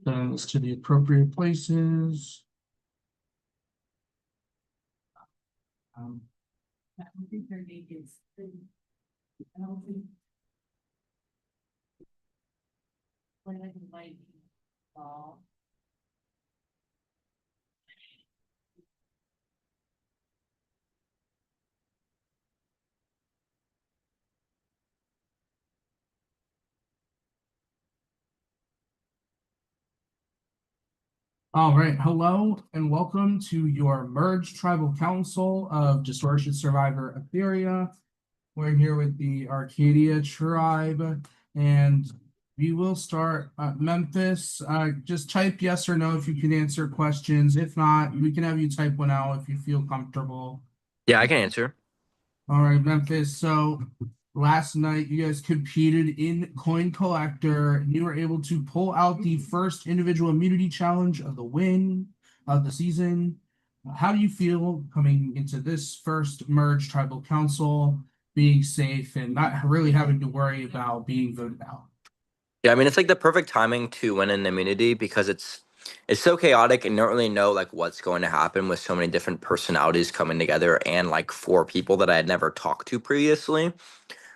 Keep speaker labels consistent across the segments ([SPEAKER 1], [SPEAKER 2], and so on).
[SPEAKER 1] things to the appropriate places. Um,
[SPEAKER 2] I don't think their name is. I don't think. When I invite fall.
[SPEAKER 1] All right, hello and welcome to your merged tribal council of Distortion Survivor Aetheria. We're here with the Arcadia tribe, and we will start Memphis. Just type yes or no if you can answer questions. If not, we can have you type one out if you feel comfortable.
[SPEAKER 3] Yeah, I can answer.
[SPEAKER 1] All right, Memphis. So last night you guys competed in Coin Collector, and you were able to pull out the first individual immunity challenge of the season. How do you feel coming into this first merge tribal council, being safe and not really having to worry about being voted out?
[SPEAKER 3] Yeah, I mean it's like the perfect timing to win an immunity because it's so chaotic and you don't really know like what's going to happen with so many different personalities coming together and like four people that I had never talked to previously.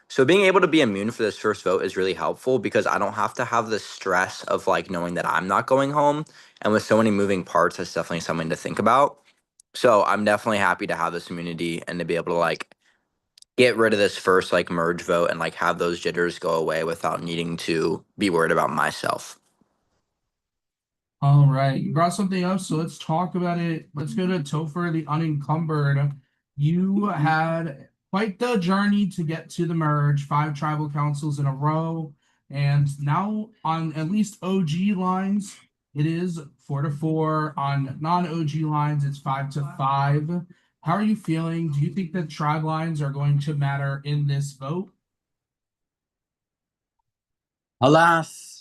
[SPEAKER 3] So being able to be immune for this first vote is really helpful because I don't have to have the stress of like knowing that I'm not going home. And with so many moving parts, that's definitely something to think about. So I'm definitely happy to have this immunity and to be able to like get rid of this first like merge vote and like have those jitters go away without needing to be worried about myself.
[SPEAKER 1] All right, you brought something up, so let's talk about it. Let's go to Topher the Unencumbered. You had quite the journey to get to the merge, 5 tribal councils in a row, and now on at least OG lines, it is 4-4. On non-OG lines, it's 5-5. How are you feeling? Do you think that tribe lines are going to matter in this vote?
[SPEAKER 4] Alas,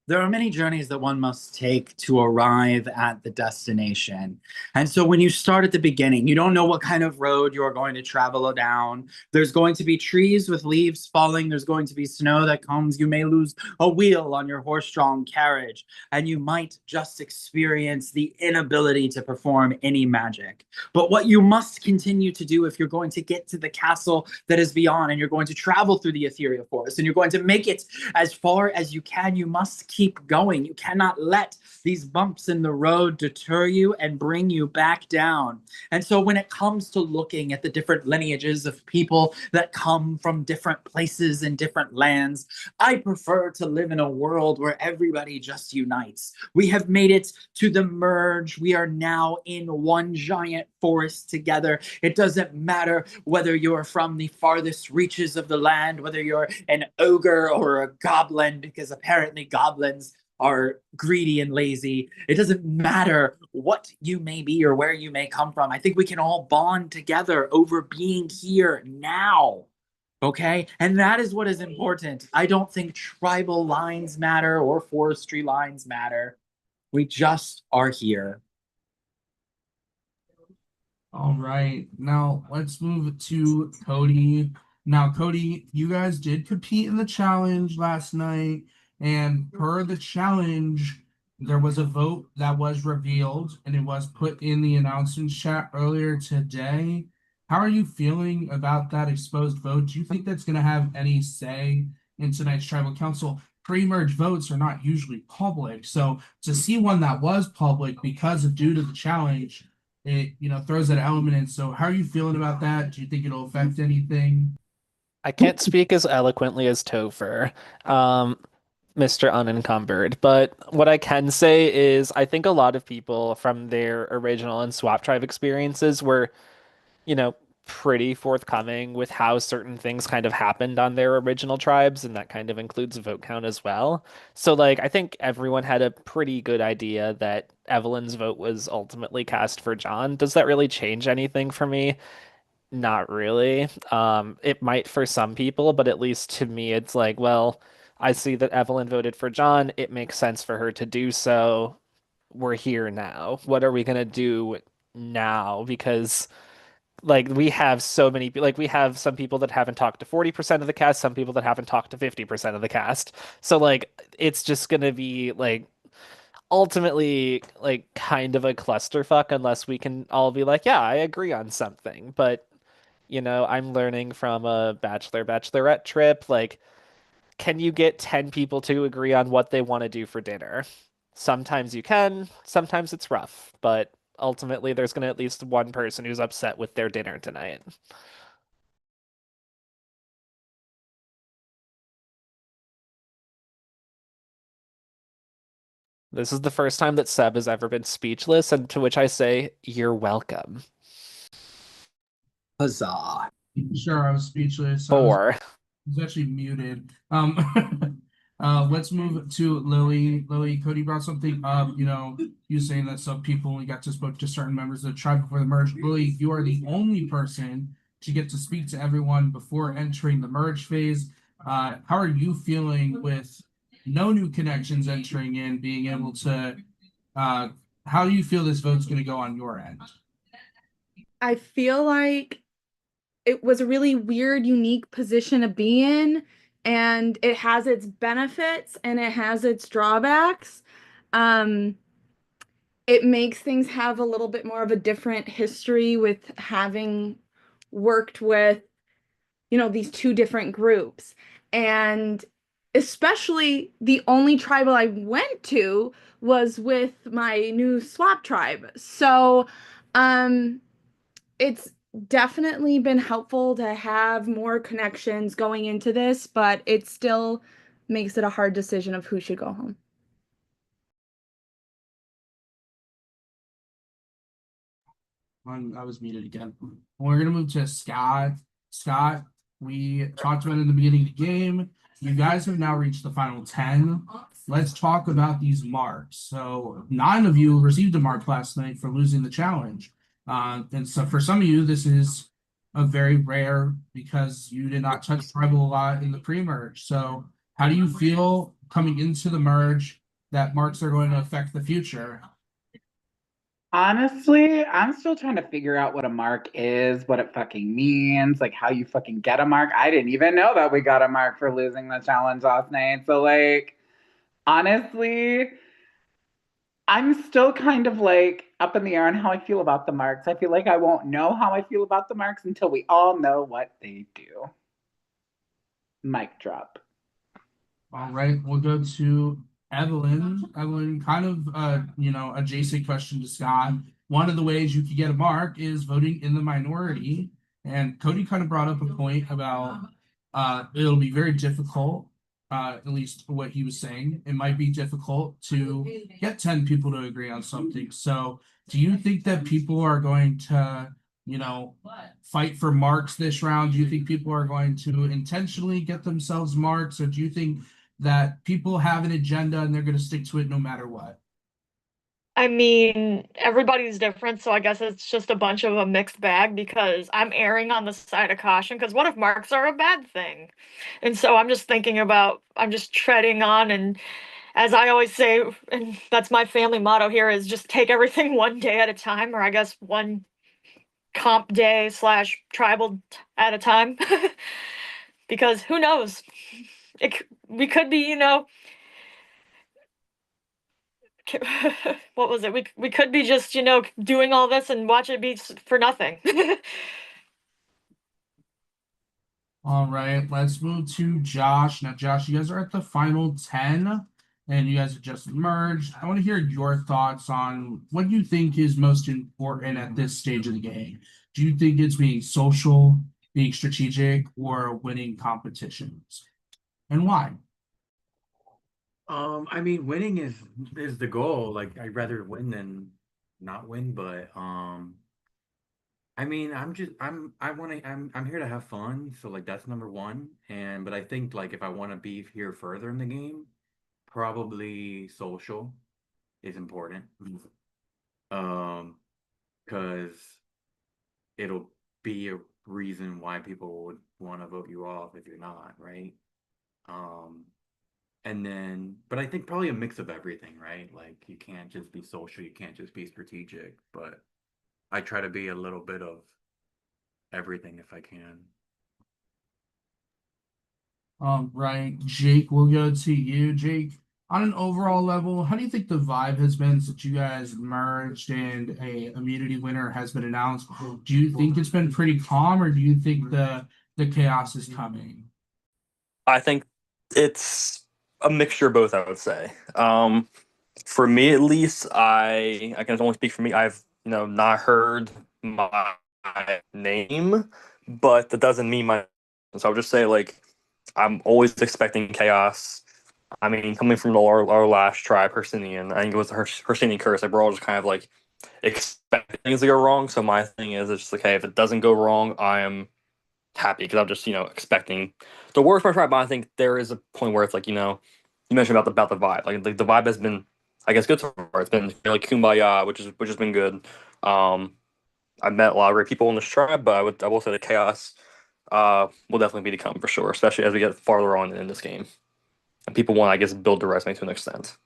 [SPEAKER 4] there are many journeys that one must take to arrive at the destination. And so when you start at the beginning, you don't know what kind of road you are going to travel down. There's going to be trees with leaves falling. There's going to be snow that comes. You may lose a wheel on your horse-drawn carriage, and you might just experience the inability to perform any magic. But what you must continue to do if you're going to get to the castle that is beyond, and you're going to travel through the Aetheria forest, and you're going to make it as far as you can, you must keep going. You cannot let these bumps in the road deter you and bring you back down. And so when it comes to looking at the different lineages of people that come from different places and different lands, I prefer to live in a world where everybody just unites. We have made it to the merge. We are now in one giant forest together. It doesn't matter whether you're from the farthest reaches of the land, whether you're an ogre or a goblin, because apparently goblins are greedy and lazy. It doesn't matter what you may be or where you may come from. I think we can all bond together over being here now. Okay? And that is what is important. I don't think tribal lines matter or forestry lines matter. We just are here.
[SPEAKER 1] All right, now let's move to Cody. Now, Cody, you guys did compete in the challenge last night, and per the challenge, there was a vote that was revealed, and it was put in the announcements chat earlier today. How are you feeling about that exposed vote? Do you think that's going to have any say in tonight's tribal council? Pre-merge votes are not usually public, so to see one that was public because of due to the challenge, it throws that element in. So how are you feeling about that? Do you think it'll affect anything?
[SPEAKER 5] I can't speak as eloquently as Topher, Mr. Unencumbered, but what I can say is I think a lot of people from their original and swap tribe experiences were, you know, pretty forthcoming with how certain things kind of happened on their original tribes, and that kind of includes vote count as well. So, like, I think everyone had a pretty good idea that Evelyn's vote was ultimately cast for John. Does that really change anything for me? Not really. It might for some people, but at least to me, it's like, well, I see that Evelyn voted for John. It makes sense for her to do so. We're here now. What are we gonna do now? Because like we have so many, like we have some people that haven't talked to 40% of the cast, some people that haven't talked to 50% of the cast. So like it's just gonna be like ultimately like kind of a clusterfuck unless we can all be like, yeah, I agree on something. But I'm learning from a bachelorette trip, like, can you get 10 people to agree on what they want to do for dinner? Sometimes you can, sometimes it's rough, but ultimately there's going to at least one person who's upset with their dinner tonight. This is the first time that Seb has ever been speechless, and to which I say, you're welcome.
[SPEAKER 4] Huzzah.
[SPEAKER 1] Sure, I was speechless.
[SPEAKER 5] Four.
[SPEAKER 1] He's actually muted. Let's move to Lily. Lily, Cody brought something up. You saying that some people only got to speak to certain members of the tribe before the merge. Lily, you are the only person to get to speak to everyone before entering the merge phase. How are you feeling with no new connections entering in, being able to? How do you feel this vote's going to go on your end?
[SPEAKER 6] I feel like it was a really weird, unique position to be in, and it has its benefits and it has its drawbacks. It makes things have a little bit more of a different history with having worked with, these two different groups. And especially the only tribal I went to was with my new swap tribe. So, it's definitely been helpful to have more connections going into this, but it still makes it a hard decision of who should go home.
[SPEAKER 1] I was muted again. We're gonna move to Scott. Scott, we talked about it in the beginning of the game. You guys have now reached the final 10. Let's talk about these marks. So 9 of you received a mark last night for losing the challenge. And so for some of you, this is a very rare because you did not touch tribal a lot in the pre-merge. So how do you feel coming into the merge that marks are going to affect the future?
[SPEAKER 7] Honestly, I'm still trying to figure out what a mark is, what it fucking means, like how you fucking get a mark. I didn't even know that we got a mark for losing the challenge last night. So, like, honestly, I'm still kind of like up in the air on how I feel about the marks. I feel like I won't know how I feel about the marks until we all know what they do. Mic drop.
[SPEAKER 1] All right, we'll go to Evelyn. Evelyn, kind of adjacent question to Scott. One of the ways you could get a mark is voting in the minority. And Cody kind of brought up a point about it'll be very difficult, at least what he was saying. It might be difficult to get 10 people to agree on something. So do you think that people are going to fight for marks this round? Do you think people are going to intentionally get themselves marks, or do you think that people have an agenda and they're going to stick to it no matter what?
[SPEAKER 8] I mean, everybody's different, so I guess it's just a bunch of a mixed bag because I'm erring on the side of caution because what if marks are a bad thing? And so I'm just treading on, and as I always say, and that's my family motto here is just take everything one day at a time, or I guess one comp day slash tribal at a time. Because who knows? We could be, what was it? We could be just, doing all this and watch it be for nothing.
[SPEAKER 1] All right, let's move to Josh. Now, Josh, you guys are at the final 10 and you guys have just merged. I want to hear your thoughts on what you think is most important at this stage of the game. Do you think it's being social, being strategic, or winning competitions? And why?
[SPEAKER 9] I mean, winning is the goal. Like, I'd rather win than not win, but I mean, I'm here to have fun, so like that's number one. But I think like if I want to be here further in the game, probably social is important. Um, because it'll be a reason why people would want to vote you off if you're not, right? Um, and then, but I think probably a mix of everything, right? Like you can't just be social, you can't just be strategic, but I try to be a little bit of everything if I can.
[SPEAKER 1] Right, Jake, we'll go to you. Jake, on an overall level, how do you think the vibe has been since you guys merged and a immunity winner has been announced? Do you think it's been pretty calm, or do you think the chaos is coming?
[SPEAKER 10] I think it's a mixture of both, I would say. For me at least, I can only speak for me. I've not heard my name, but that doesn't mean my. So I'll just say like I'm always expecting chaos. I mean, coming from our last tribe, Hercynian, I think it was the Hercynian curse. Like we're all just kind of like expecting things to go wrong. So my thing is, it's just like, hey, if it doesn't go wrong, I am happy because I'm just expecting the worst part. Right, but I think there is a point where it's like you mentioned about the vibe. Like the vibe has been, I guess, good so far. It's been like kumbaya, which has been good. I've met a lot of great people in this tribe, but I will say the chaos will definitely be to come for sure, especially as we get farther on in this game and people want, I guess, build the resume to an extent.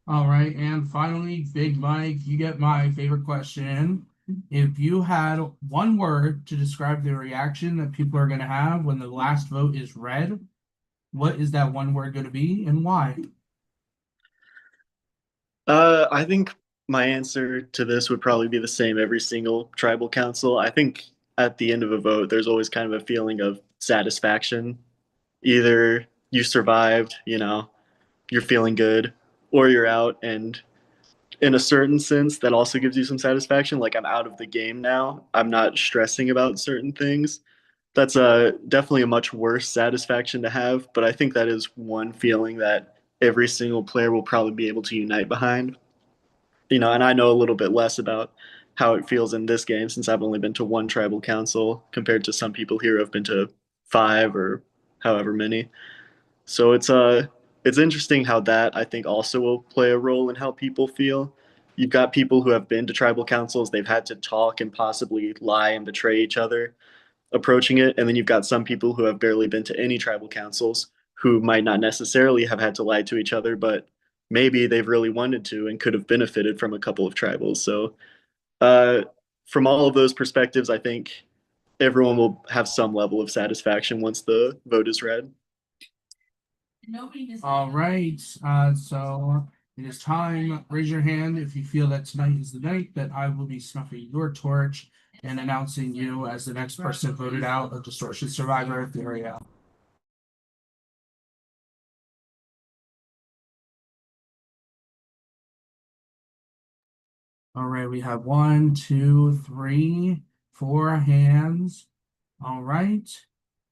[SPEAKER 1] All right, and finally, Big Mike, you get my favorite question. If you had one word to describe the reaction that people are going to have when the last vote is read, what is that one word going to be and why?
[SPEAKER 11] I think my answer to this would probably be the same every single tribal council. I think at the end of a vote, there's always kind of a feeling of satisfaction. Either you survived, you're feeling good, or you're out. And in a certain sense, that also gives you some satisfaction. Like I'm out of the game now. I'm not stressing about certain things. That's definitely a much worse satisfaction to have. But I think that is one feeling that every single player will probably be able to unite behind. And I know a little bit less about how it feels in this game since I've only been to one tribal council compared to some people here who have been to 5 or however many. So it's interesting how that I think also will play a role in how people feel. You've got people who have been to tribal councils, they've had to talk and possibly lie and betray each other approaching it, and then you've got some people who have barely been to any tribal councils who might not necessarily have had to lie to each other, but maybe they've really wanted to and could have benefited from a couple of tribals. So uh, from all of those perspectives, I think everyone will have some level of satisfaction once the vote is read.
[SPEAKER 1] All right, so it is time. Raise your hand if you feel that tonight is the night that I will be snuffing your torch and announcing you as the next person voted out of Distortion Survivor Aetheria. All right, we have 1, 2, 3, 4 hands. All right.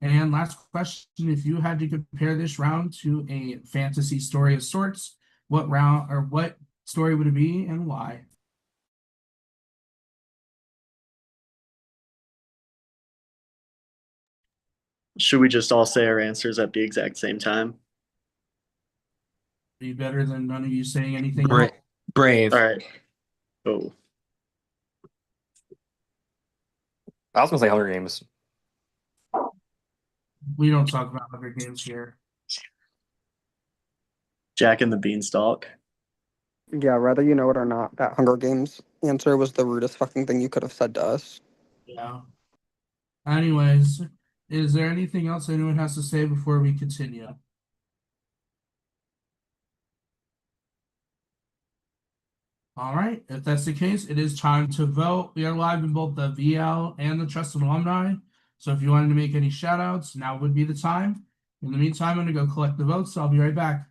[SPEAKER 1] And last question, if you had to compare this round to a fantasy story of sorts, what round or what story would it be and why?
[SPEAKER 11] Should we just all say our answers at the exact same time?
[SPEAKER 1] Be better than none of you saying anything
[SPEAKER 4] Bra-
[SPEAKER 1] else.
[SPEAKER 4] Brave.
[SPEAKER 11] All right. Oh,
[SPEAKER 10] I was gonna say Hunger Games.
[SPEAKER 1] We don't talk about other games here.
[SPEAKER 11] Jack and the Beanstalk.
[SPEAKER 12] Yeah, whether you know it or not, that Hunger Games answer was the rudest fucking thing you could have said to us.
[SPEAKER 1] Yeah. Anyways, is there anything else anyone has to say before we continue? All right, if that's the case, it is time to vote. We are live in both the VL and the Trusted Alumni. So if you wanted to make any shout outs, now would be the time. In the meantime, I'm going to go collect the votes. So I'll be right back.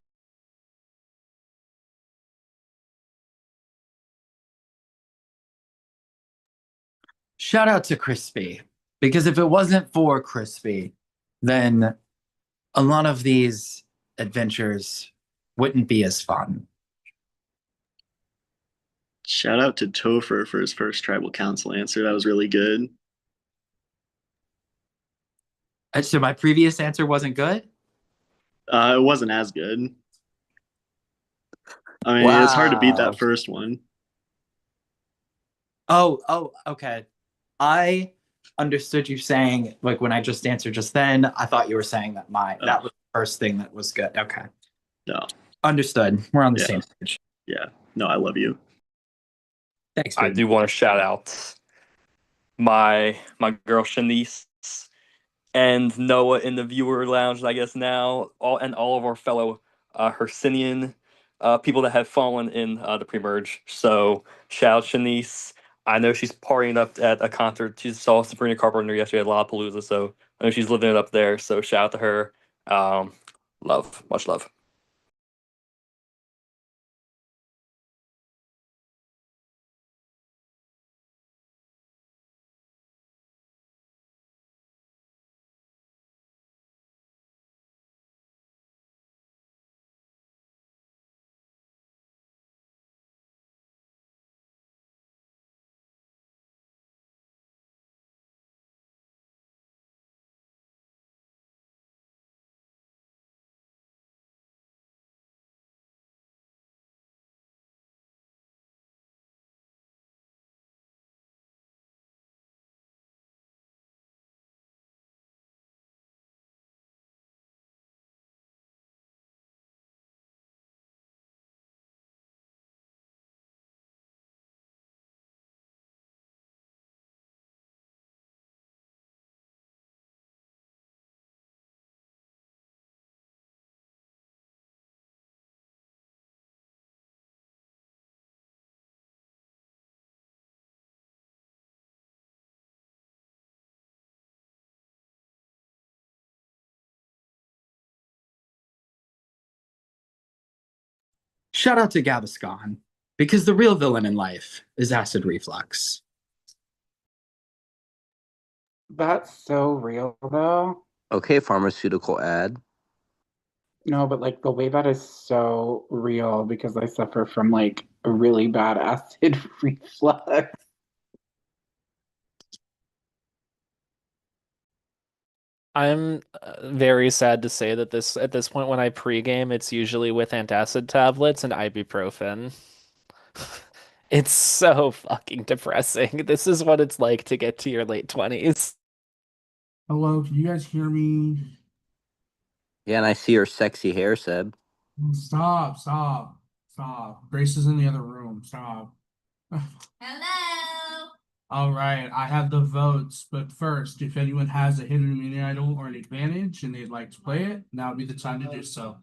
[SPEAKER 4] Shout out to Crispy, because if it wasn't for Crispy, then a lot of these adventures wouldn't be as fun.
[SPEAKER 11] Shout out to Topher for his first tribal council answer. That was really good.
[SPEAKER 4] So my previous answer wasn't good?
[SPEAKER 11] It wasn't as good. I mean, it's hard to beat that first one.
[SPEAKER 4] Oh, okay. I understood you saying, like, when I just answered just then, I thought you were saying that that was the first thing that was good. Okay.
[SPEAKER 11] No.
[SPEAKER 4] Understood. We're on the same page.
[SPEAKER 11] Yeah. No, I love you.
[SPEAKER 4] Thanks,
[SPEAKER 10] I
[SPEAKER 4] dude.
[SPEAKER 10] do want to shout out my girl Shanice. and Noah in the viewer lounge, I guess now, all of our fellow Hercynian people that have fallen in the pre-merge. So shout out Shanice. I know she's partying up at a concert. She saw Sabrina Carpenter yesterday at Lollapalooza, so I know she's living it up there. So shout out to her. Love, much love.
[SPEAKER 4] Shout out to Gaviscon, because the real villain in life is acid reflux.
[SPEAKER 7] That's so real though.
[SPEAKER 3] Okay, pharmaceutical ad.
[SPEAKER 7] No, but like the way that is so real because I suffer from like a really bad acid reflux.
[SPEAKER 5] I'm very sad to say that at this point when I pregame, it's usually with antacid tablets and ibuprofen. It's so fucking depressing. This is what it's like to get to your late 20s.
[SPEAKER 1] Hello, can you guys hear me?
[SPEAKER 3] Yeah, and I see your sexy hair, Seb.
[SPEAKER 1] Stop, stop, stop. Grace is in the other room. Stop.
[SPEAKER 2] Hello.
[SPEAKER 1] All right, I have the votes, but first, if anyone has a hidden immunity idol or an advantage and they'd like to play it, now would be the time to do so.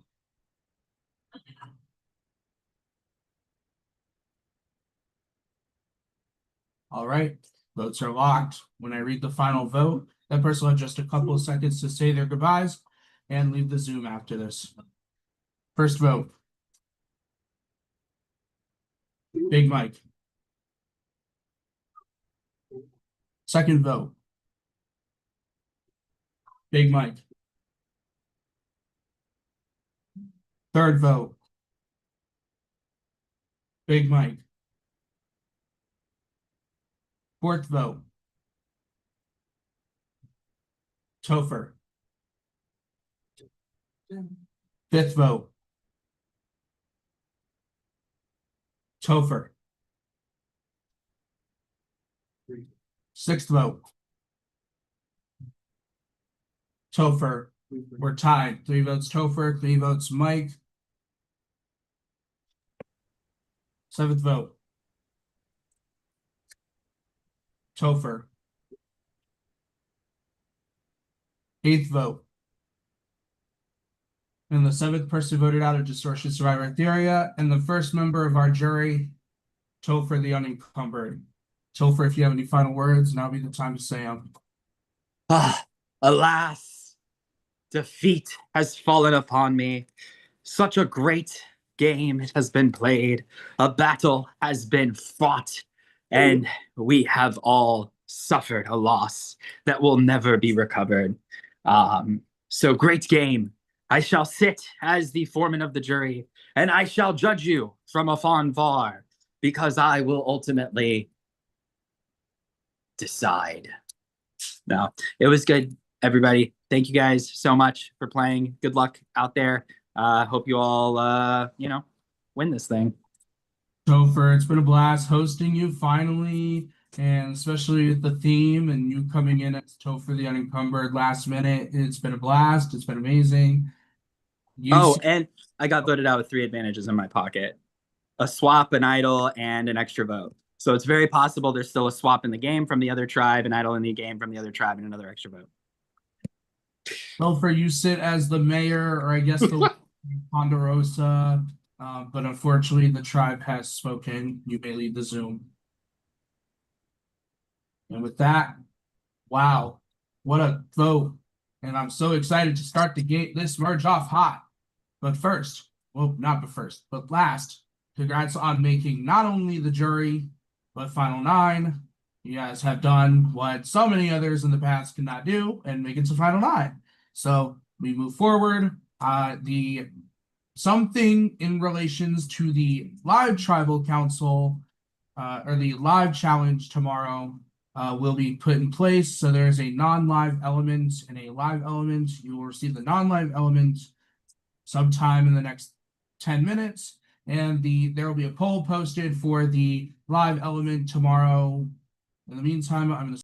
[SPEAKER 1] All right, votes are locked. When I read the final vote, that person will have just a couple of seconds to say their goodbyes and leave the Zoom after this. First vote. Big Mike. Second vote. Big Mike. Third vote. Big Mike. Fourth vote. Topher. Fifth vote. Topher. Sixth vote. Topher. We're tied. 3 votes Topher, 3 votes Mike. Seventh vote. Topher. Eighth vote. And the 7th person voted out of Distortion Survivor Aetheria, and the first member of our jury, Topher the Unencumbered. Topher, if you have any final words, now would be the time to say them.
[SPEAKER 4] Alas, defeat has fallen upon me. Such a great game has been played. A battle has been fought, and we have all suffered a loss that will never be recovered. So great game. I shall sit as the foreman of the jury, and I shall judge you from afar, because I will ultimately decide. No, it was good, everybody. Thank you guys so much for playing. Good luck out there. Hope you all, win this thing.
[SPEAKER 1] Topher, it's been a blast hosting you finally, and especially with the theme and you coming in as Topher the Unencumbered last minute. It's been a blast. It's been amazing.
[SPEAKER 4] And I got voted out with 3 advantages in my pocket: a swap, an idol, and an extra vote. So it's very possible there's still a swap in the game from the other tribe, an idol in the game from the other tribe, and another extra vote.
[SPEAKER 1] Topher, you sit as the mayor, or I guess the Ponderosa, but unfortunately the tribe has spoken. You may lead the Zoom. And with that, wow, what a vote. And I'm so excited to start this merge off hot. But first, well, not but first, but last, congrats on making not only the jury, but Final Nine. You guys have done what so many others in the past could not do and make it to Final Nine. So we move forward. The something in relations to the live tribal council or the live challenge tomorrow will be put in place. So there's a non-live element and a live element. You will receive the non-live element sometime in the next 10 minutes. And there will be a poll posted for the live element tomorrow. In the meantime, I'm going to